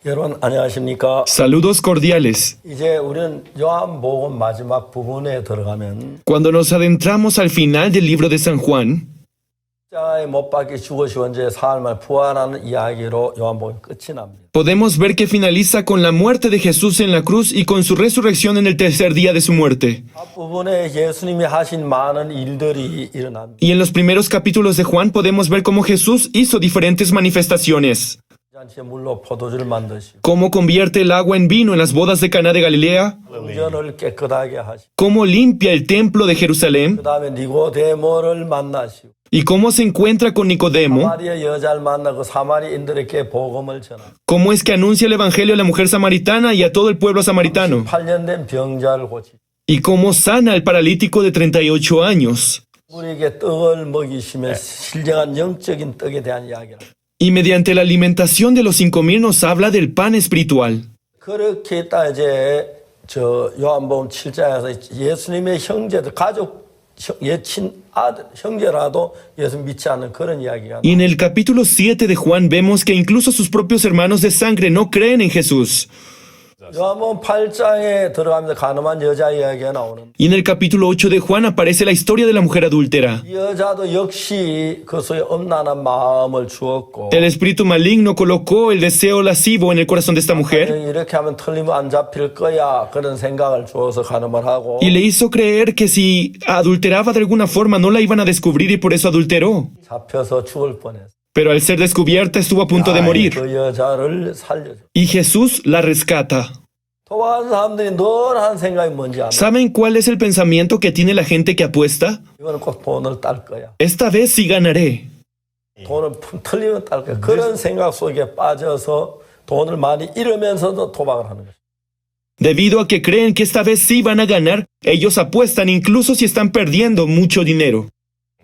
여러분 안녕하십니까? Saludos cordiales. 이제 우리는 요한복음 마지막 부분에 들어가면 Cuando nos adentramos al final del libro de San Juan, 십자가에 못 박혀 죽으시고 이제 사흘 만에 부활하는 이야기로 요한복음이 끝이 납니다. podemos ver que finaliza con la muerte de Jesús en la cruz y con su resurrección en el tercer día de su muerte. 앞부분에 예수님이 하신 많은 일들이 일어납니다. Y en los primeros capítulos de Juan podemos ver cómo Jesús hizo diferentes manifestaciones. 잔치에 물로 포도주를 만드시고 Cómo convierte el agua en vino en las bodas de Caná de Galilea, 성전을 깨끗하게 하시고 cómo limpia el templo de Jerusalén 그 다음에 니고데모를 만나시고 y cómo se encuentra con Nicodemo, 사마리아 여자를 만나고 사마리인들에게 복음을 전하고 cómo es que anuncia el evangelio a la mujer samaritana y a todo el pueblo samaritano, 8년 된 병자를 고치고 y cómo sana al paralítico de 38 años. 우리에게 떡을 먹이시며 신령한 영적인 떡에 대한 이야기를 Y mediante la alimentación de los 5,000 nos habla del pan espiritual. 그렇게 있다 이제 저 요한복음 7장에서 예수님의 형제들 가족 예친 아들 형제라도 예수 믿지 않는 그런 이야기가 Y en el capítulo 7 de Juan vemos que incluso sus propios hermanos de sangre no creen en Jesús. 요한복음 8장에 들어가면서 가늠한 여자 이야기가 나오는 Y en el capítulo 8 de Juan aparece la historia de la mujer adúltera. 이 여자도 역시 그 속에 엄란한 마음을 주었고 El espíritu maligno colocó el deseo lascivo en el corazón de esta mujer 이렇게 하면 틀리면 안 잡힐 거야 그런 생각을 주어서 가늠을 하고 y le hizo creer que si adulteraba de alguna forma no la iban a descubrir y por eso adulteró. 잡혀서 죽을 뻔했어. Pero al ser descubierta estuvo a punto de morir. 그 여자를 살려줘. Y Jesús la rescata. 도와하는 사람들이 늘 하는 생각이 뭔지 알아? ¿Saben cuál es el pensamiento que tiene la gente que apuesta? 이거는 꼭 돈을 딸 거야. Esta vez sí ganaré. 돈을 틀리면 딸 거야. 그런 생각 속에 빠져서 돈을 많이 잃으면서도 도박을 하는 거야. Debido a que creen que esta vez sí van a ganar, ellos apuestan incluso si están perdiendo mucho dinero.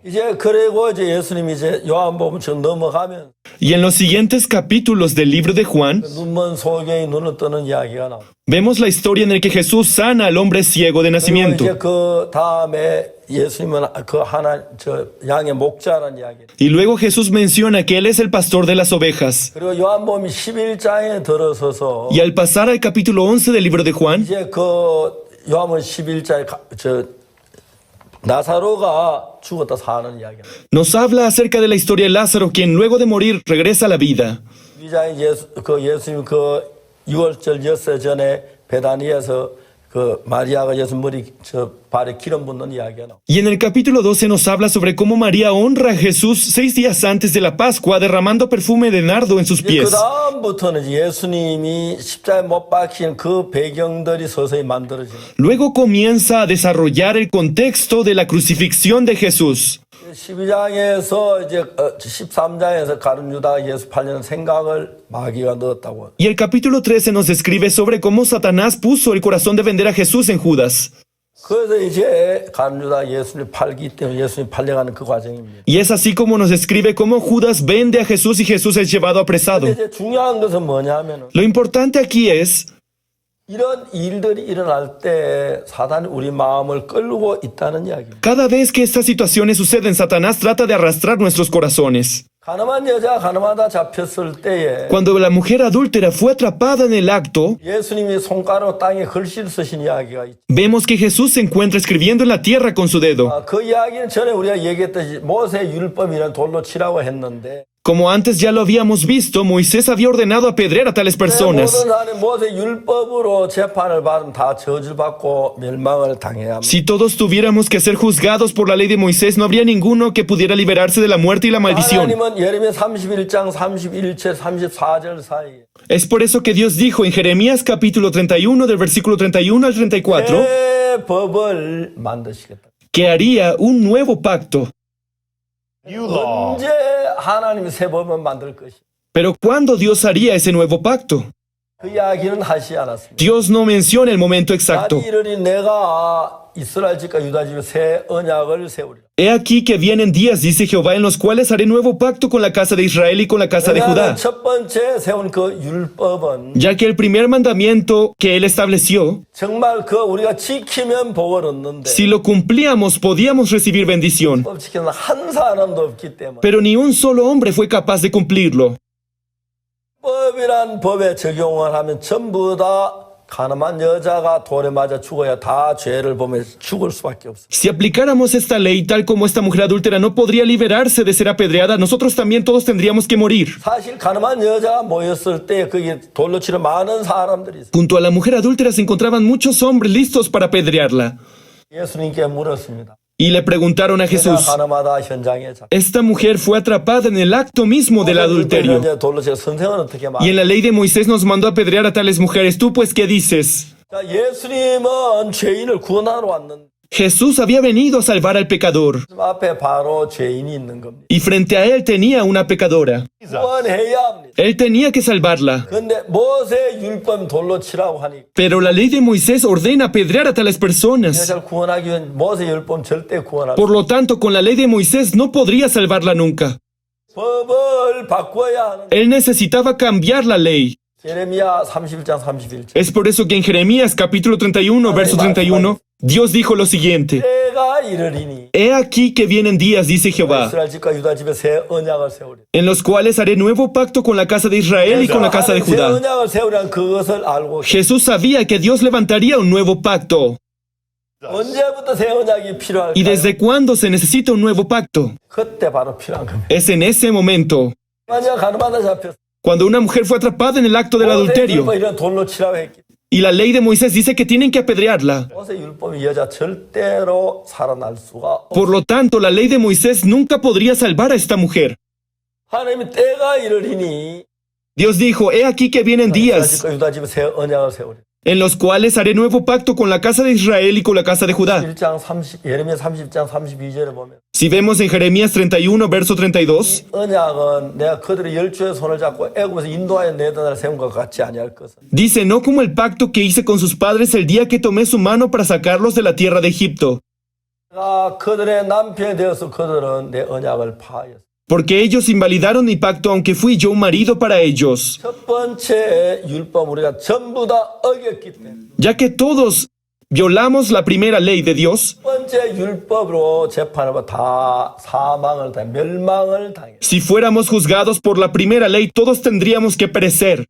이제 그리고 이제 예수님이 이제 요한복음 저 넘어가면 Y en los siguientes capítulos del libro de Juan, 눈먼 소경이 눈을 뜨는 이야기가 나와. vemos la historia en la que Jesús sana al hombre ciego de 그리고 nacimiento. 이제 그 다음에 예수님은 그 하나 저 양의 목자라는 이야기. Y luego Jesús menciona que Él es el pastor de las ovejas. 그리고 요한복음 11장에 들어서서 Y al pasar al capítulo 11 del libro de Juan, 이제 그 요한복음 11장에 저 나사로가 죽었다 사는 이야기야. nos habla acerca de la historia de Lázaro, quien luego de morir regresa a la vida. 위장이 예수님 그 6월절 엿새 전에 베다니에서 그 마리아가 예수 머리 저 발에 기름 붓는 이야기가 나와. Y en el capítulo 12 nos habla sobre cómo María honra a Jesús 6 días antes de la Pascua, derramando perfume de nardo en sus 그 pies. 다음부터는 예수님이 십자가에 못 박힌 그 배경들이 서서히 만들어지는. Luego comienza a desarrollar el contexto de la crucifixión de Jesús. 12장에서 이제 13장에서 가룟 유다가 예수 팔려는 생각을 마귀가 넣었다고. Y el capítulo 13 nos describe sobre cómo Satanás puso el corazón de vender a Jesús en Judas. 그래서 이제 가룟 유다가 예수를 팔기 때문에 예수님 팔려가는 그 과정입니다. Y es así como nos describe cómo Judas vende a Jesús y Jesús es llevado apresado. 근데 이제 중요한 것은 뭐냐면은 Lo importante aquí es 이런 일들이 일어날 때 사단이 우리 마음을 끌고 있다는 이야기입니다. cada vez que estas situaciones suceden, Satanás trata de arrastrar nuestros corazones. 가늠한 여자가 가늠하다 잡혔을 때에 Cuando la mujer adúltera fue atrapada en el acto, 예수님이 손가락으로 땅에 글씨를 쓰신 이야기가 있죠. vemos que Jesús se encuentra escribiendo en la tierra con su dedo. 그 이야기는 전에 우리가 얘기했듯이 모세 율법이라는 돌로 치라고 했는데 Como antes ya lo habíamos visto, Moisés había ordenado apedrear a tales personas. 모든 사람이 모세 율법으로 재판을 받으면 다 저주를 받고 멸망을 당해야 합니다. Si todos tuviéramos que ser juzgados por la ley de Moisés, no habría ninguno que pudiera liberarse de la muerte y la maldición. 하나님은 예레미야 31장 31절 34절 사이에 Es por eso que Dios dijo en Jeremías capítulo 31, del versículo 31 al 34, 새 법을 만드시겠다. que haría un nuevo pacto. 언제 하나님이 새 법을 만들 것이? Pero ¿cuándo Dios haría ese nuevo pacto? 그 이야기는 하지 않았습니다. Dios no menciona el momento exacto. 날이 이르니 내가 이스라엘 집과 유다 집에 새 언약을 세우리라. He aquí que vienen días, dice Jehová, en los cuales haré nuevo pacto con la casa de Israel y con la casa de Judá. 왜냐하면 첫 번째 세운 그 율법은 Ya que el primer mandamiento que él estableció, 정말 그 우리가 지키면 복을 얻는데 si lo cumplíamos, podíamos recibir bendición. 법 지키는 한 사람도 없기 때문에 Pero ni un solo hombre fue capaz de cumplirlo. 법이란 법에 적용을 하면 전부 다 가늠한 여자가 돌에 맞아 죽어야 다 죄를 보면 죽을 수밖에 없어요. Si aplicáramos esta ley tal como esta mujer adúltera no podría liberarse de ser apedreada, nosotros también todos tendríamos que morir. 사실 가늠한 여자가 모였을 때 거기 돌로 치러 많은 사람들이 있어요. Junto a la mujer adúltera se encontraban muchos hombres listos para apedrearla. 예수님께 물었습니다. Y le preguntaron a 여자가 Jesús, 가늠하다 현장에 잡. esta mujer fue atrapada en el acto mismo del adulterio. 돌로 치러 선생은 어떻게 말? Y en la ley de Moisés nos mandó apedrear a tales mujeres. ¿Tú pues qué dices? 자, 예수님은 죄인을 구원하러 왔는데 Jesús había venido a salvar al pecador. 앞에 바로 죄인이 있는 겁니다. Y frente a él tenía una pecadora. 구원해야 합니다. Él tenía que salvarla. 그런데 모세 율법 돌로 치라고 하니 Pero la ley de Moisés ordena apedrear a tales personas. 여자를 구원하기 위한 모세 율법 절대 구원할 수 Por lo tanto, con la ley de Moisés no podría salvarla nunca. 법을 바꿔야 하는 Él necesitaba cambiar la ley. 예레미야 31장 31절 Es por eso que en Jeremías capítulo 31, verso 31, Dios dijo lo siguiente. 때가 이르리니 He aquí que vienen días, dice Jehová, 이스라엘 집과 유다 집에 새 언약을 세우리. en los cuales haré nuevo pacto con la casa de Israel y con la casa de 새 Judá. 언약을 세우라는 그것을 알고 Jesús sabía que Dios levantaría un nuevo pacto. 언제부터 새 언약이 ¿Y 필요할까요? desde cuándo se necesita un nuevo pacto? 그때 바로 필요한 겁니다. Es en ese momento, 만약 가늠하다 잡혔어. cuando una mujer fue atrapada en el acto del adulterio. 모세 율법 이런 돌로 치라고 했기. Y la ley de Moisés dice que tienen que apedrearla. 모세 율법이 여자 절대로 살아날 수가 없어. Por lo tanto, la ley de Moisés nunca podría salvar a esta mujer. 하나님이 때가 이르리니 Dios dijo, he aquí que vienen 이스라엘 días 집과 유다 집에 새 언약을 세우리. en los cuales haré nuevo pacto con la casa de Israel y con la casa de Judá. 1장 30 예레미야 30장 32절에 보면 Si vemos en Jeremías 31, verso 32, 언약은 내가 그들의 열주의 손을 잡고 애굽에서 인도하여 내던 날 세운 것 같지 아니할 것은 dice, no como el pacto que hice con sus padres el día que tomé su mano para sacarlos de la tierra de Egipto, 내가 그들의 남편이 되어서 그들은 내 언약을 파하였어. porque ellos invalidaron mi pacto aunque fui yo un marido para ellos, 첫 번째 율법 우리가 전부 다 어겼기 때문에 ya que todos violamos la primera ley de Dios. 첫 번째 율법으로 재판을 받아 다 사망을 당해 멸망을 당해. Si fuéramos juzgados por la primera ley, todos tendríamos que perecer.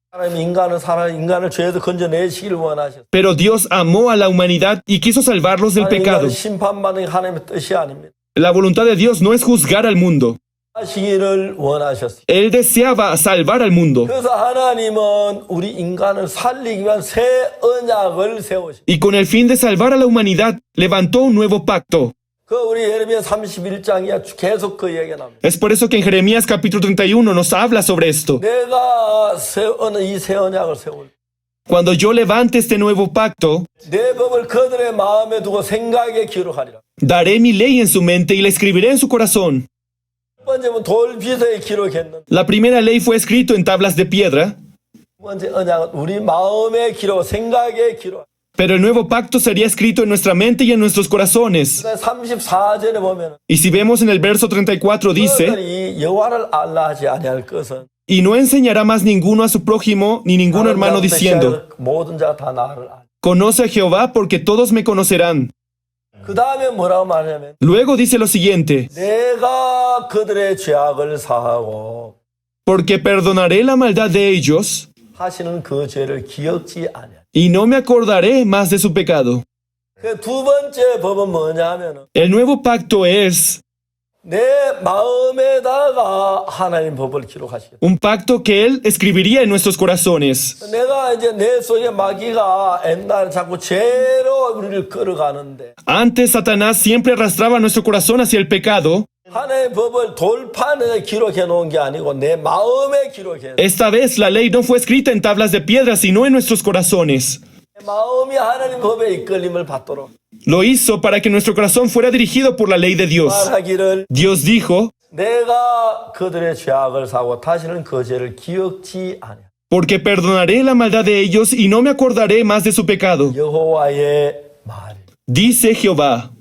하나님 인간을 죄에서 건져내시기를 원하셨어. Pero Dios amó a la humanidad y quiso salvarlos del pecado. 인간을 심판받는 게 하나님의 뜻이 아닙니다. La voluntad de Dios no es juzgar al mundo. 하시기를 원하셨어요. Él deseaba salvar al mundo. 그래서 하나님은 우리 인간을 살리기 위한 새 언약을 세우시고 Y con el fin de salvar a la humanidad, levantó un nuevo pacto. 그 우리 예레미야 31장이야 계속 그 얘기가 납니다. Es por eso que en Jeremías capítulo 31 nos habla sobre esto. 내가 이 새 언약을 세울 Cuando yo levante este nuevo pacto, 내 법을 그들의 마음에 두고 생각에 기록하리라. daré mi ley en su mente y la escribiré en su corazón. 첫 번째는 돌비서에 기록했는데 La primera ley fue escrito en tablas de piedra, 두 번째 언약은 우리 마음에 기록, 생각에 기록. pero el nuevo pacto sería escrito en nuestra mente y en nuestros corazones. 34절에 보면 Y si vemos en el verso 34 dice, 그들이 여호와를 알라 하지 아니할 것은 y no enseñará más ninguno a su prójimo ni ningún hermano diciendo, 모든 자가 다 나를 알. conoce a Jehová porque todos me conocerán. 그 다음에 뭐라고 말하냐면 Luego dice lo siguiente, 내가 그들의 죄악을 사하고 porque perdonaré la maldad de ellos 하시는 그 죄를 기억지 아니야. y no me acordaré más de su pecado. 그 두 번째 법은 뭐냐면 El nuevo pacto es 내 마음에다가 하나님 법을 기록하시겠다. un pacto que Él escribiría en nuestros corazones. 내가 이제 내 속에 마귀가 옛날에 자꾸 죄로 우리를 끌어가는데 Antes Satanás siempre arrastraba nuestro corazón hacia el pecado. 하나님의 법을 돌판에 기록해 놓은 게 아니고 내 마음에 기록해. Esta vez la ley no fue escrita en tablas de piedra, sino en nuestros corazones. 내 마음이 하나님 법에 이끌림을 받도록 Lo hizo para que nuestro corazón fuera dirigido por la ley de Dios. 말하기를 Dios dijo, 내가 그들의 죄악을 사고 다시는 그 죄를 기억지 않아. porque perdonaré la maldad de ellos y no me acordaré más de su pecado. 여호와의 말. Dice Jehová.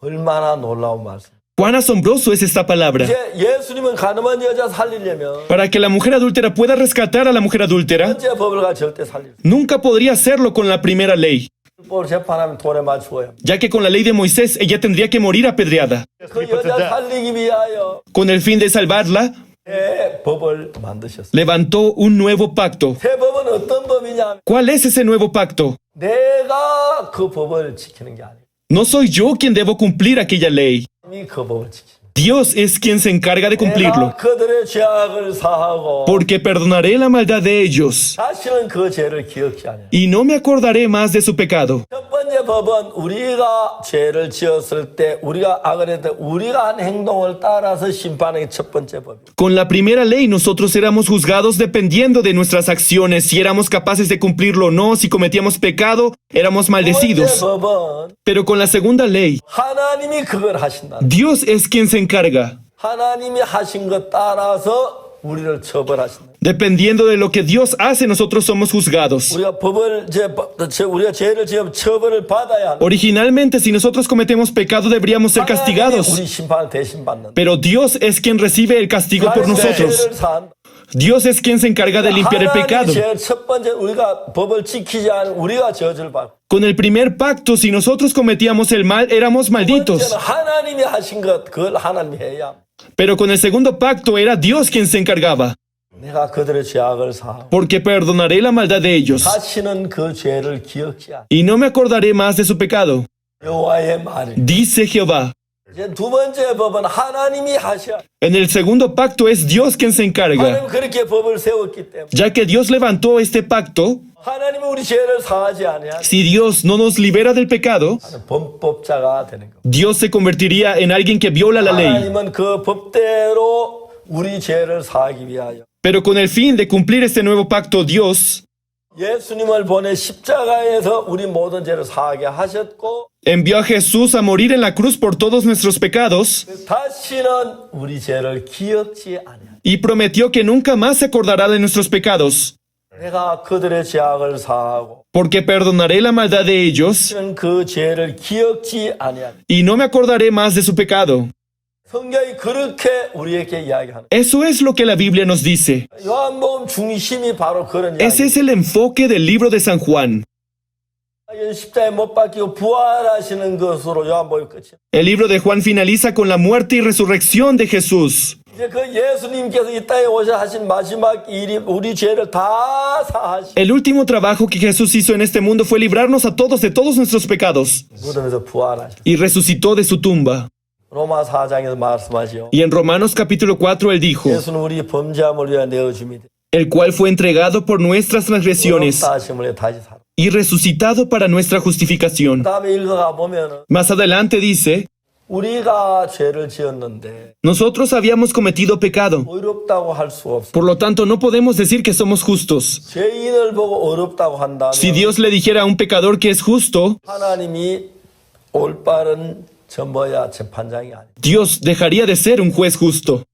얼마나 놀라운 말씀. Cuán asombroso es esta palabra. 이제 예수님은 가늠한 여자 살리려면 Para que la mujer adúltera pueda rescatar a la mujer adúltera, 번째 법을 가 절대 살릴 수. nunca podría hacerlo con la primera ley, 율법을 재판하면 돌에 맞추어요. ya que con la ley de Moisés ella tendría que morir apedreada. 그 여자 살리기 위하여 Con el fin de salvarla, 내 법을 만드셨어요. levantó un nuevo pacto. 새 법은 어떤 법이냐? ¿Cuál es ese nuevo pacto? 내가 그 법을 지키는 게 아니에요. No soy yo quien debo cumplir aquella ley. 이미 그 법을 지킵니다. Dios es quien se encarga de cumplirlo, 내가 그들의 죄악을 사하고 porque perdonaré la maldad de ellos 다시는 그 죄를 기억지 않아요. y no me acordaré más de su pecado. 첫 번째 법은 우리가 죄를 지었을 때 우리가 악을 했을 때 우리가 한 행동을 따라서 심판하는 게 첫 번째 법이에요. Con la primera ley nosotros éramos juzgados dependiendo de nuestras acciones, si éramos capaces de cumplirlo o no, si cometíamos pecado, éramos 두 번째 maldecidos. 법은 Pero con la segunda ley, 하나님이 그걸 하신다. Dios es quien se encarga. 하나님이 하신 것 따라서 우리를 처벌하신다. Dependiendo de lo que Dios hace, nosotros somos juzgados. 우리가 우리가 죄를 지으면 처벌을 받아야 한다. Originalmente, si nosotros cometemos pecado, deberíamos ser 하나님이 castigados. 우리 심판을 대신 받는다. Pero Dios es quien recibe el castigo por nosotros. 죄를 사한다. Dios es quien se encarga de limpiar el pecado. 제일 첫 번째 우리가 법을 지키지 않은 우리가 저주를 받고. Con el primer pacto, si nosotros cometíamos el mal, éramos malditos. 하나님이 하신 것 그걸 하나님이 해야 합니다. Pero con el segundo pacto era Dios quien se encargaba, 내가 그들의 죄악을 사하고 porque perdonaré la maldad de ellos 다시는 그 죄를 기억지 않아. y no me acordaré más de su pecado, 여호와의 말이. dice Jehová. 이제 두 번째 법은 하나님이 하셔. En el segundo pacto es Dios quien se encarga. 하나님 그렇게 법을 세웠기 때문에 Ya que Dios levantó este pacto, 하나님은 우리 죄를 사하지 아니하니 si Dios no nos libera del pecado, 범법자가 되는 거. Dios se convertiría en alguien que viola la ley. 하나님은 그 법대로 우리 죄를 사하기 위하여 Pero con el fin de cumplir este nuevo pacto, Dios 예수님을 보내 십자가에서 우리 모든 죄를 사하게 하셨고 envió a Jesús a morir en la cruz por todos nuestros pecados 다시는 우리 죄를 기억지 아니하니 y prometió que nunca más se acordará de nuestros pecados, 내가 그들의 죄악을 사하고 porque perdonaré la maldad de ellos 다시는 그 죄를 기억지 아니하니 y no me acordaré más de su pecado. 성경이 그렇게 우리에게 이야기하는 Eso es lo que la Biblia nos dice. 요한복음 중심이 바로 그런 Ese 이야기. es el enfoque del libro de San Juan. 십자가에 못 박히고 부활하시는 것으로 요한복음이 끝이. El libro de Juan finaliza con la muerte y resurrección de Jesús. 이제 그 예수님께서 이 땅에 오셔 하신 마지막 일이 우리 죄를 다 사하시. El último trabajo que Jesús hizo en este mundo fue librarnos a todos de todos nuestros pecados 무덤에서 부활하시. y resucitó de su tumba. 로마 4장에서 말씀하시오. Y en Romanos capítulo 4 él dijo, 예수는 우리 범죄함을 위하여 내어줌이 되. el cual fue entregado por nuestras transgresiones 다심을 위해 다시 살아. y resucitado para nuestra justificación. 다음에 읽어가 보면은 Más adelante dice, 우리가 죄를 지었는데 nosotros habíamos cometido pecado, 의롭다고 할 수 없어. por lo tanto no podemos decir que somos justos. 죄인을 보고 의롭다고 한다면 Si Dios le dijera a un pecador que es justo, 하나님이 올바른 재판장이 아니야. Dios dejaría de ser un juez justo.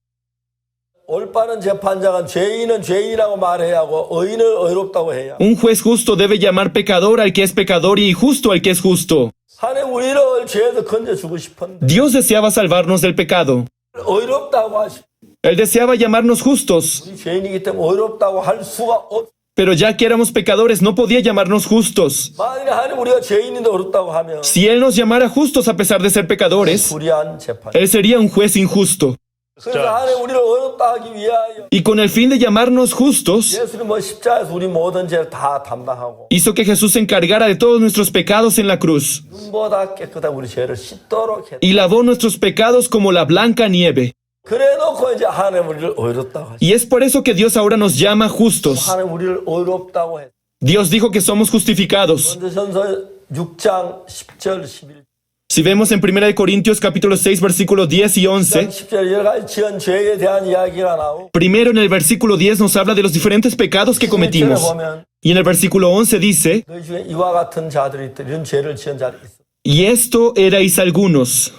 올바른 재판장은 죄인은 죄인이라고 말해야 하고 의인을 의롭다고 해야. Un juez justo debe llamar pecador al que es pecador y justo al que es justo. 하나님 우리를 죄에서 건져주고 싶은데 Dios deseaba salvarnos del pecado. 의롭다고 하시. Él deseaba llamarnos justos, 우리 죄인이기 때문에 의롭다고 할 수가 없. pero ya que éramos pecadores no podía llamarnos justos. 만약에 하나님 우리가 죄인인데 의롭다고 하면 Si Él nos llamara justos a pesar de ser pecadores, 불의한 재판. Él sería un juez injusto. 그래서 하나님 우리를 의롭다 하기 위하여 Y con el fin de llamarnos justos, 예수님 십자가에서 우리 모든 죄를 다 담당하고 hizo que Jesús se encargara de todos nuestros pecados en la cruz 눈보다 깨끗한 우리 죄를 씻도록 했다. y lavó nuestros pecados como la blanca nieve. 그래놓고 이제 하나님 우리를 의롭다고 하시. Y es por eso que Dios ahora nos llama justos. 하나님 우리를 의롭다고 했. Dios dijo que somos justificados. 전서 6장 10절 11절. Si vemos en 1 Corintios capítulo 6 versículos 10 y 11, 10절 여러 가지 지은 죄에 대한 이야기가 나오고 primero en el versículo 10 nos habla de los diferentes pecados que 11절에 cometimos. 보면 Y en el versículo 11 dice, 너희 중에 이와 같은 자들이 있다. 이런 죄를 지은 자들이 있어. y esto erais algunos.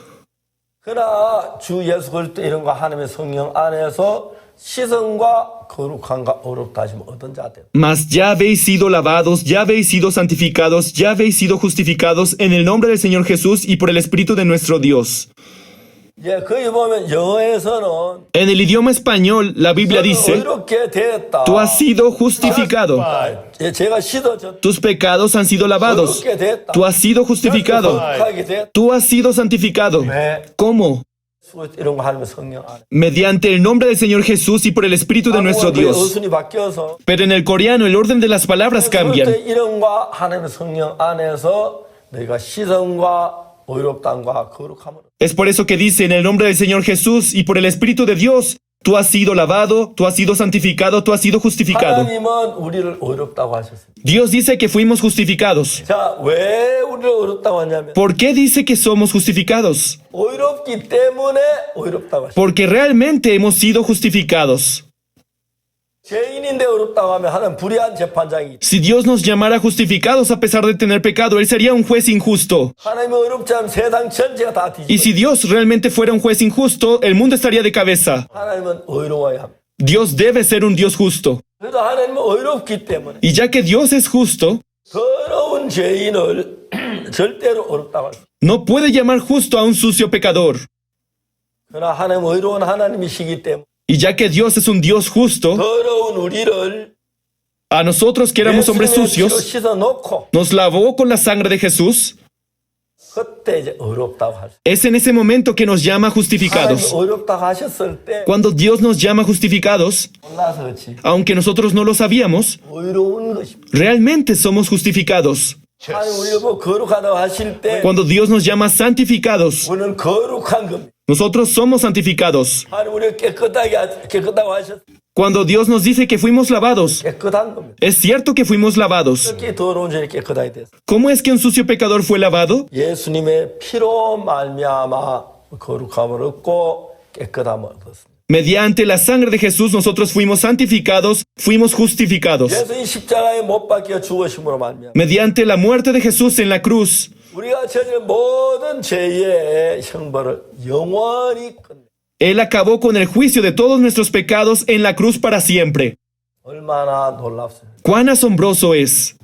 그러나 주 예수 그리스도 이름과 하나님의 성령 안에서 시선과 거룩함과 어렵다 하시면 어떤 자들? Mas ya habéis sido lavados, ya habéis sido santificados, ya habéis sido justificados en el nombre del Señor Jesús y por el Espíritu de nuestro Dios. 예, 거기 보면 영어에서는 En el idioma español, la Biblia dice, 의롭게 되었다. tú has sido justificado, 예, 제가 씻어졌다. tus pecados han sido lavados, 의롭게 되었다. tú has sido justificado, 거룩하게 되었다. tú has sido santificado. 왜? ¿Cómo? 이런 거 하나님의 성령 안에. mediante el nombre del Señor Jesús y por el Espíritu de nuestro 한국어의 Dios. 어순이 바뀌어서 Pero en el coreano el orden de las palabras cambian. 그때 이름과 하나님의 성령 안에서 너희가 시선과 의롭다함과 거룩함을. Es por eso que dice en el nombre del Señor Jesús y por el Espíritu de Dios, tú has sido lavado, tú has sido santificado, tú has sido justificado. 하나님은 우리를 의롭다고 하셨어요. Dios dice que fuimos justificados. 자, 왜 우리를 의롭다고 하냐면 ¿Por qué dice que somos justificados? 의롭기 때문에 의롭다고 하셨어요. Porque realmente hemos sido justificados. 죄인인데 의롭다고 하면 하나님 불의한 재판장이 Si Dios nos llamara justificados a pesar de tener pecado, Él sería un juez injusto. 하나님이 의롭지 않으면 세상 전체가 다 Y 뒤집어. si Dios realmente fuera un juez injusto, el mundo estaría de cabeza. 하나님은 의로워야 합니다. Dios debe ser un Dios justo. 그래도 하나님은 의롭기 때문에 Y ya que Dios es justo, 더러운 죄인을 절대로 의롭다고 할 수. no puede llamar justo a un sucio pecador. 그러나 하나님 의로운 하나님이시기 때문에 Y ya que Dios es un Dios justo, 더러운 우리를 a nosotros que éramos hombres 예수님의 피로 sucios, 씻어 놓고 nos lavó con la sangre de Jesús. 그때 이제 의롭다고 할 수. Es en ese momento que nos llama 하나님 justificados. 의롭다고 하셨을 때 Cuando Dios nos llama justificados, 몰라서 그렇지 aunque nosotros no lo sabíamos, 의로운 것입니다. realmente somos justificados. 하나님 우리를 보고 거룩하다고 하실 때 Cuando Dios nos llama santificados, 우리는 거룩한 겁니다. nosotros somos santificados. 하나님 우리를 깨끗다고 하셨. Cuando Dios nos dice que fuimos lavados, 깨끗한 겁니다. es cierto que fuimos lavados. 어떻게 더러운 죄를 깨끗하게 됐어? ¿Cómo es que un sucio pecador fue lavado? 예수님의 피로 말미암아 거룩함을 얻고 깨끗함을 얻었습니다. Mediante la sangre de Jesús nosotros fuimos santificados, fuimos justificados. 예수님 십자가에 못 박혀 죽으심으로 말미암아 Mediante la muerte de Jesús en la cruz, 우리가 저지른 모든 죄의 형벌을 영원히 끝내. Él acabó con el juicio de todos nuestros pecados en la cruz para siempre. 얼마나 놀랍습니다. ¡Cuán asombroso es!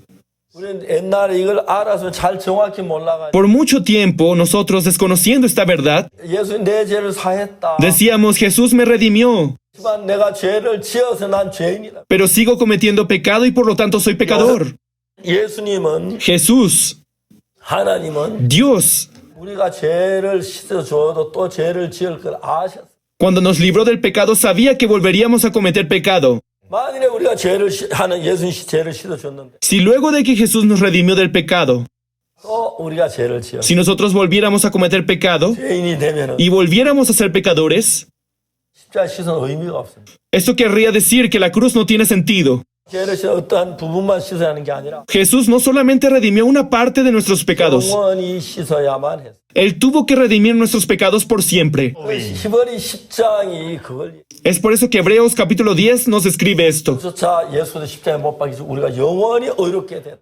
우리는 옛날에 이걸 알아서 잘 정확히 몰라가지고 Por mucho tiempo, nosotros, desconociendo esta verdad, 예수님 내 죄를 사했다. decíamos, Jesús me redimió, 하지만 내가 죄를 지어서 난 죄인이다. pero sigo cometiendo pecado y por lo tanto soy pecador. 예수님은 Jesús, 하나님은 Dios, 우리가 죄를 씻어줘도 또 죄를 지을 걸 아셨어. cuando nos libró del pecado, sabía que volveríamos a cometer pecado. 만일에 우리가 죄를 하는 예수님 죄를 씻어줬는데 Si luego de que Jesús nos redimió del pecado, 또 우리가 죄를 지어 si nosotros volviéramos a cometer pecado 죄인이 되면은 y volviéramos a ser pecadores, 십자가 씻은 의미가 없습니다. esto querría decir que la cruz no tiene sentido. 죄를 씻어 어떠한 부분만 씻어야 하는 게 아니라 Jesús no solamente redimió una parte de nuestros pecados, 영원히 씻어야만 했어. Él tuvo que redimir nuestros pecados por siempre. 히브리 10장이 그걸 Es por eso que Hebreos capítulo 10 nos escribe esto, 조차 예수도 십자가에 못 박혀서 우리가 영원히 의롭게 됐다.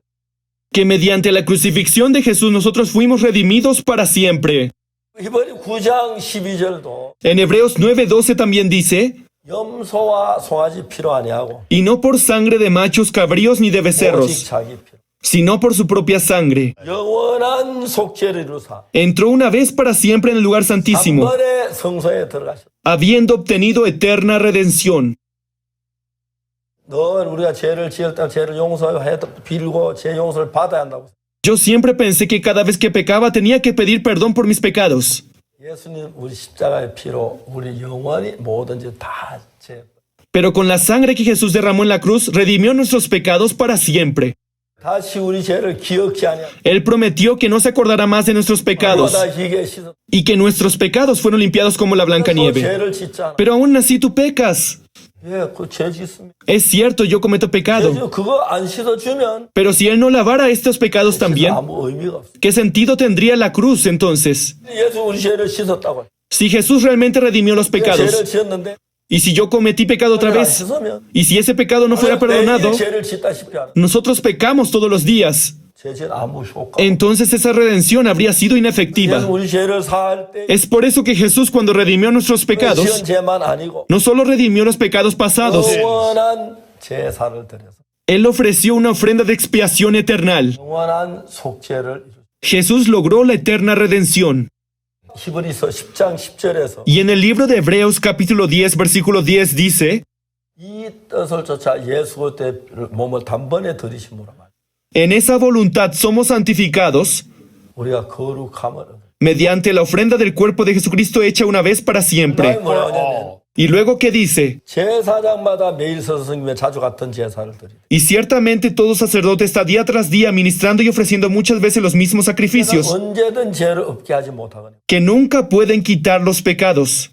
que mediante la crucifixión de Jesús nosotros fuimos redimidos para siempre. 히브리 9장 12절도 En Hebreos 9:12 también dice, 염소와 송아지 피로 아니하고 y no por sangre de machos cabríos ni de 오직 becerros, 자기 피로 sino por su propia sangre. 영원한 속죄를 이루사 Entró una vez para siempre en el lugar santísimo, 단번에 성소에 들어가셨다. habiendo obtenido eterna redención. 늘 우리가 죄를 지을 때 죄를 용서해 빌고 죄 용서를 받아야 한다고. Yo siempre pensé que cada vez que pecaba tenía que pedir perdón por mis pecados. 예수님 우리 십자가의 피로 우리 영원히 뭐든지 다 죄. Pero con la sangre que Jesús derramó en la cruz, redimió nuestros pecados para siempre. 다시 우리 죄를 기억지 아니하. Él prometió que no se acordará más de nuestros pecados 다 희게 씻어. y que nuestros pecados fueron limpiados como la blanca nieve. 죄를 짓잖아. Pero aún así tú pecas. 예, 그죄 짓습니다. Es cierto, yo cometo pecado. 그거 안 씻어주면 Pero si Él no lavara estos pecados también, 아무 의미가 없어. ¿qué sentido tendría la cruz entonces? 예수 우리 죄를 씻었다고. Si Jesús realmente redimió los 죄를 pecados, 지었는데 y si yo cometí pecado otra 안 vez, 씻으면 y si ese pecado no fuera perdonado, 매일 죄를 짓다시피 하는. nosotros pecamos todos los días. 죄는 아무 효과. Entonces esa redención habría sido 예수 inefectiva. 우리 죄를 사할 때 Es por eso que Jesús, cuando redimió nuestros 지은 pecados, 죄만 아니고 no solo redimió los pecados pasados, 영원한 제사를 드려서 Él ofreció una ofrenda de expiación eternal. 영원한 속죄를 이루셨습니다. Jesús logró la eterna redención. 히브리서 10장 10절에서 Y en el libro de Hebreos capítulo 10, versículo 10 dice, 이 뜻을 쫓아 예수 그리스도의 몸을 단번에 들이심으로 말. en esa voluntad somos santificados 우리가 거룩함을 얻어. mediante la ofrenda del cuerpo de Jesucristo hecha una vez para siempre. 뭐냐면 Y luego, ¿qué dice? 제사장마다 매일 서서 섬기며 자주 같은 제사를 드리라. Y ciertamente todo sacerdote está día tras día ministrando y ofreciendo muchas veces los mismos sacrificios, 언제든 죄를 없게 하지 못하거든요. que nunca pueden quitar los pecados.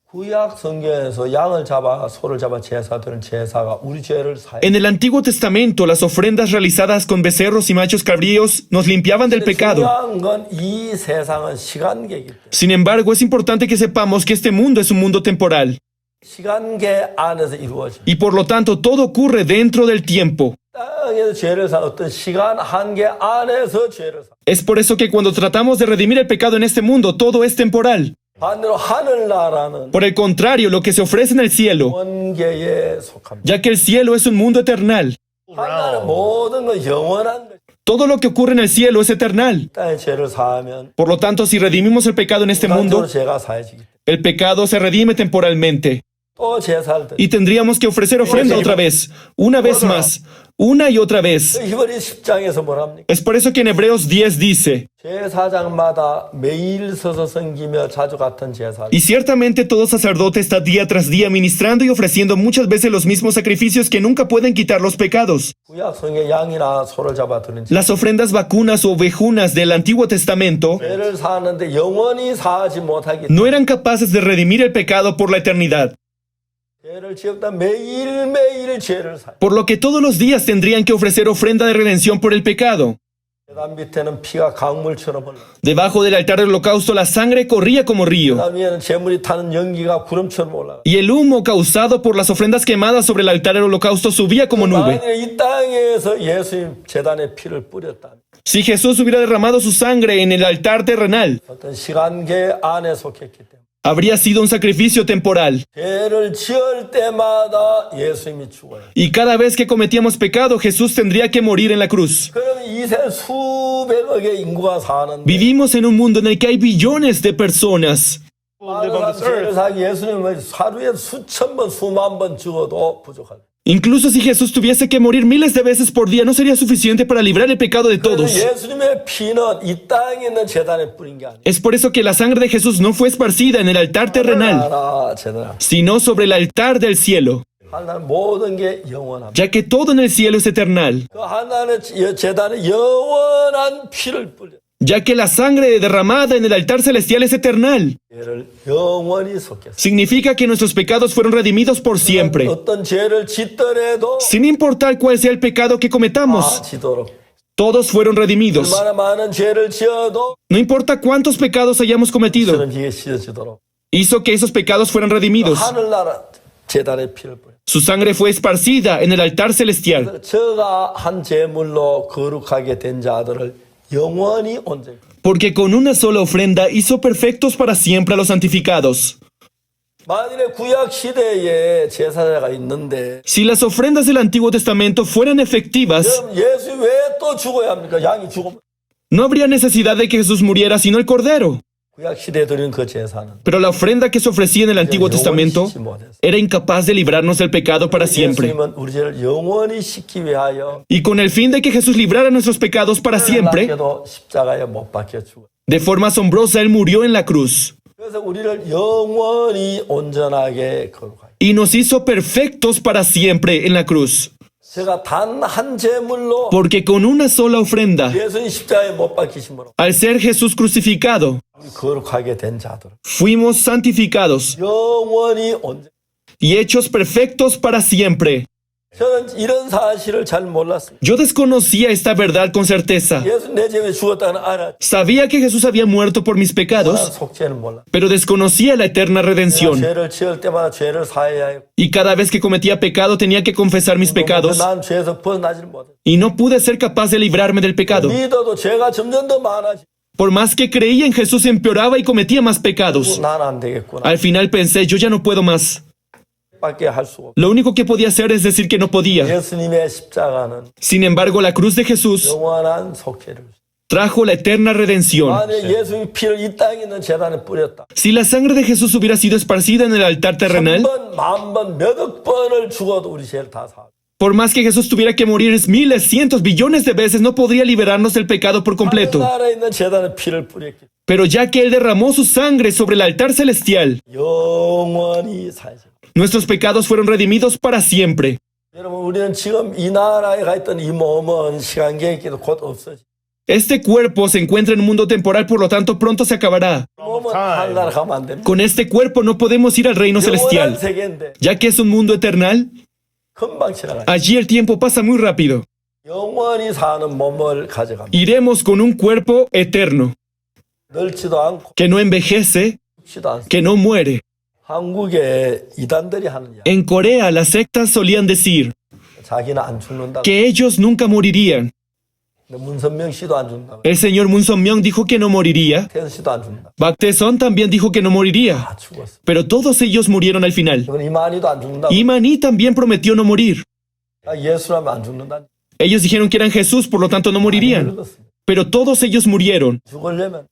구약 성경에서 양을 잡아 소를 잡아 제사 드리는 제사가 우리 죄를 사해. En el Antiguo Testamento, las ofrendas realizadas con becerros y machos cabríos nos limpiaban del pecado. 중요한 건 이 세상은 시간계이기 때문에 Sin embargo, es importante que sepamos que este mundo es un mundo temporal, 시간계 안에서 이루어집니다. y por lo tanto todo ocurre dentro del tiempo. 땅에서 죄를 사 어떤 시간 한계 안에서 죄를 사. Es por eso que cuando tratamos de redimir el pecado en este mundo, todo es temporal. 반대로 하늘나라는 Por el contrario, lo que se ofrece en el cielo, 원계에 속합니다. ya que el cielo es un mundo eternal. 하늘은 모든 건 영원한 것. Todo lo que ocurre en el cielo es eternal. 땅에 죄를 사하면 Por lo tanto, si redimimos el pecado en este mundo, 순간적으로 죄가 사해지기 때문에 el pecado se redime temporalmente. 또 제사를 드리. Y tendríamos que ofrecer ofrenda otra vez, una vez más, una y otra vez. 히브리 10장에서 뭐랍니까? Es por eso que en Hebreos 10 dice, 제사장마다 매일 서서 섬기며 자주 같은 제사를. y ciertamente todo sacerdote está día tras día ministrando y ofreciendo muchas veces los mismos sacrificios que nunca pueden quitar los pecados. 구약 성에 양이나 소를 잡아 드리는 Las ofrendas vacunas o ovejunas del Antiguo Testamento 죄를 사하는데 영원히 사하지 못하기 때문에 no eran capaces de redimir el pecado por la eternidad, 죄를 지었다 매일매일 죄를 사. por lo que todos los días tendrían que ofrecer ofrenda de redención por el pecado. 제단 밑에는 피가 강물처럼 흘러. Debajo del altar del holocausto la sangre corría como río, 제단 위에는 재물이 타는 연기가 구름처럼 올라가. y el humo causado por las ofrendas quemadas sobre el altar del holocausto subía como nube. 만약에 이 땅에서 예수님 제단에 피를 뿌렸다면 Si Jesús hubiera derramado su sangre en el altar terrenal, 어떤 시간계 안에 속했기 때문에 habría sido un sacrificio temporal. 죄를 지을 때마다 예수님이 죽어요. Y cada vez que cometíamos pecado, Jesús tendría que morir en la cruz. 그러면 이세 수백억의 인구가 사는데 Vivimos en un mundo en el que hay billones de personas. 많은 사람 죄를 사기 예수님은 하루에 수천 번, 수만 번 죽어도 부족할. Incluso si Jesús tuviese que morir miles de veces por día, no sería suficiente para librar el pecado de 그래서 todos. 예수님의 피는 이 땅에 있는 제단에 뿌린 게 아니에요. Es por eso que la sangre de Jesús no fue esparcida en el altar terrenal, 하나 제단. sino sobre el altar del cielo, 하나는 모든 게 영원합니다. ya que todo en el cielo es eternal, 그 하나는 제단에 영원한 피를 뿌려. ya que la sangre derramada en el altar celestial es eternal. 죄를 영원히 속겠어. Significa que nuestros pecados fueron redimidos por siempre, 어떤 죄를 짓더라도 sin importar cuál sea el pecado que cometamos. 지도록. Todos fueron redimidos. 얼마나 많은 죄를 지어도 No importa cuántos pecados hayamos cometido, 저는 이게 씻어지도록. hizo que esos pecados fueran redimidos. 하늘나라 제단에 피를 뿌려. Su sangre fue esparcida en el altar celestial, 저가 한 제물로 거룩하게 된 자들을 영원히 온전히. porque con una sola ofrenda hizo perfectos para siempre a los santificados. 만일에 구약 시대에 제사자가 있는데 Si las ofrendas del Antiguo Testamento fueran efectivas, 그럼 예수 왜 또 죽어야 합니까? 양이 죽으면. no habría necesidad de que Jesús muriera sino el Cordero. 구약 시대에 드린 그 제사는 Pero la ofrenda que se ofrecía en el Antiguo Testamento 씻지 못했어요. era incapaz de librarnos del pecado para siempre. 예수님은 우리 죄를 영원히 씻기 위하여 Y con el fin de que Jesús librara nuestros pecados para siempre, 놀랍게도 십자가에 못 박혀 죽어. de forma asombrosa Él murió en la cruz 그래서 우리를 영원히 온전하게 거룩하게. y nos hizo perfectos para siempre en la cruz. 제가 단 한 제물로 Porque con una sola ofrenda, 예수님 십자가에 못 박히심으로 al ser Jesús crucificado, 우리 거룩하게 된 자들 fuimos santificados 영원히 온전. y hechos perfectos para siempre. 저는 이런 사실을 잘 몰랐어요. Yo desconocía esta verdad con certeza. 예수 내 죄에 죽었다는 알아. Sabía que Jesús había muerto por mis 난 pecados, 속죄는 몰라. pero desconocía la eterna 내가 redención. 죄를 지을 때마다 죄를 사해야 하고 Y cada vez que cometía pecado tenía que confesar mis pecados 난 죄에서 벗어나지를 못해. y no pude ser capaz de librarme del pecado. 믿어도 죄가 점점 더 많아지. Por más que creía en Jesús empeoraba y cometía más pecados. 난 안 되겠구나. Al final pensé, yo ya no puedo más. 밖에 할 수가 없어. Lo único que podía hacer es decir que no podía. 예수님의 십자가는 Sin embargo, la cruz de Jesús 영원한 속죄를. trajo la eterna redención. 만약 예수님이 피를 이 땅에 있는 제단에 뿌렸다. Si la sangre de Jesús hubiera sido esparcida en el altar terrenal, 1000번, 10,000번, 몇억 번을 죽어도 우리 죄를 다 사. Por más que Jesús tuviera que morir miles, cientos, billones de veces, no podría liberarnos del pecado por completo. 하늘나라에 있는 제단에 피를 뿌렸기 Pero ya que Él derramó su sangre sobre el altar celestial, 영원히 살죠. nuestros pecados fueron redimidos para siempre. 여러분 우리는 지금 이 나라에 가 있던 이 몸은 시간 계획기도 곧 없어지. Este cuerpo se encuentra en un mundo temporal, por lo tanto pronto se acabará. 몸은 하늘나라 가면 안 됩니다. Con este cuerpo no podemos ir al reino 영원한 celestial, 세계인데 ya que es un mundo eternal. 금방 지나가요. Allí el tiempo pasa muy rápido. 영원히 사는 몸을 가져갑니다. Iremos con un cuerpo eterno, 늙지도 않고 que no envejece, 죽지도 않습니다. que no muere. 한국의 이단들이 하는 이야기. En Corea, las sectas solían decir 자기는 안 죽는다. que ellos nunca morirían. 근데 문선명 씨도 안 죽는다. El señor Moon Son-myung dijo que no moriría. 태연 씨도 안 죽는다. Baek Tae-son también dijo que no moriría. 다 죽었어. Pero todos ellos murieron al final. 이건 이만희도 안 죽는다. Y Maní también prometió no morir. 예수라면 안 죽는다. Ellos dijeron que eran Jesús, por lo tanto no morirían. 늙었습니다. Pero todos ellos murieron. 죽으려면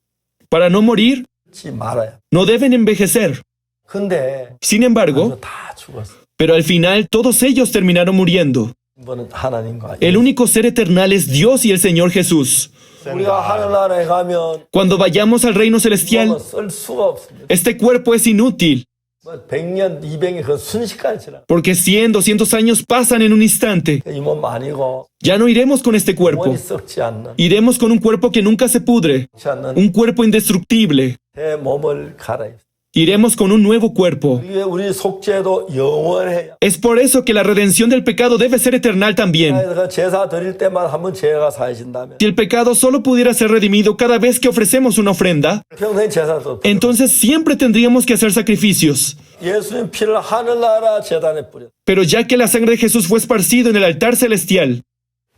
Para no morir, 죽지 말아야. no deben envejecer. 근데 Sin embargo, 다 죽었어. pero al final todos ellos terminaron muriendo. 이번은 하나님과 El único ser eternal es Dios y el Señor Jesús. 우리가 하늘나라에 가면 Cuando vayamos al reino celestial, 몸은 쓸 수가 없습니다. este cuerpo es inútil, 뭐 100년, 200년 그 순식간에 지나. porque 100, 200 años pasan en un instante. 이 몸 아니고 Ya no iremos con este cuerpo. 영원히 썩지 않는 Iremos con un cuerpo que nunca se pudre, 썩지 않는 un cuerpo indestructible. 새 몸을 갈아입. Iremos con un nuevo cuerpo. 우리 속죄도 영원해요. Es por eso que la redención del pecado debe ser eternal también. 그 제사 드릴 때만 한번 죄가 사해진다면 Si el pecado solo pudiera ser redimido cada vez que ofrecemos una ofrenda, 평생 제사도 entonces siempre tendríamos que hacer sacrificios. 예수님 피를 하늘나라 제단에 뿌렸. Pero ya que la sangre de Jesús fue esparcido en el altar celestial,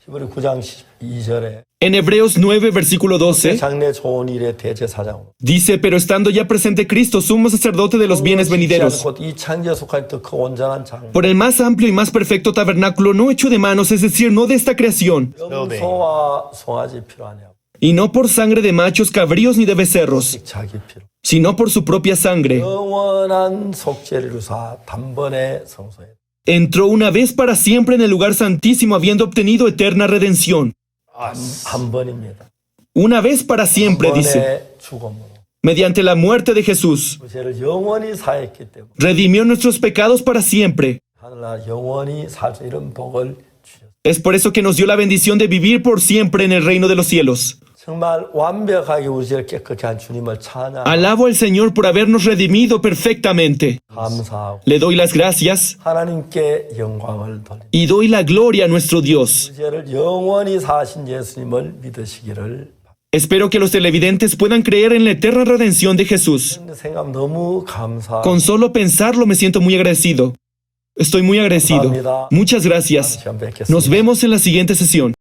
히브리 9장 12절에 en Hebreos 9, versículo 12, 장래 좋은 일의 대제사장. dice, pero estando ya presente Cristo, sumo sacerdote de los bienes venideros, 이 창조에 속한 더 그 온전한 장. por el más amplio y más perfecto tabernáculo no hecho de manos, es decir, no de esta creación, 염소와 송아지 피로 아니야. y no por sangre de machos, cabríos ni de becerros, 자기 피로. sino por su propia sangre. 영원한 속죄를 이루사 단번에 성소에. Entró una vez para siempre en el lugar santísimo, habiendo obtenido eterna redención. 한 번입니다. Una vez para siempre, dice, 번의 죽음으로 mediante la muerte de Jesús, 그 죄를 영원히 사했기 때문에 redimió nuestros pecados para siempre. 하늘나라 영원히 살 수 이런 복을 주셨습니다. Es por eso que nos dio la bendición de vivir por siempre en el reino de los cielos. 정말 완벽하게 우리 죄를 깨끗게 한 주님을 찬양 Alabo al Señor por habernos redimido perfectamente. 감사하고 Le doy las gracias 하나님께 영광을 돌립니다. y doy la gloria a nuestro Dios. 우리 죄를 영원히 사신 예수님을 믿으시기를 Espero que los televidentes puedan creer en la eterna redención de Jesús. 바랍니다. 생각 너무 감사하고 Con solo pensarlo me siento muy agradecido. Estoy muy agradecido. Muchas gracias. 시간 뵙겠습니다. Nos vemos en la siguiente sesión.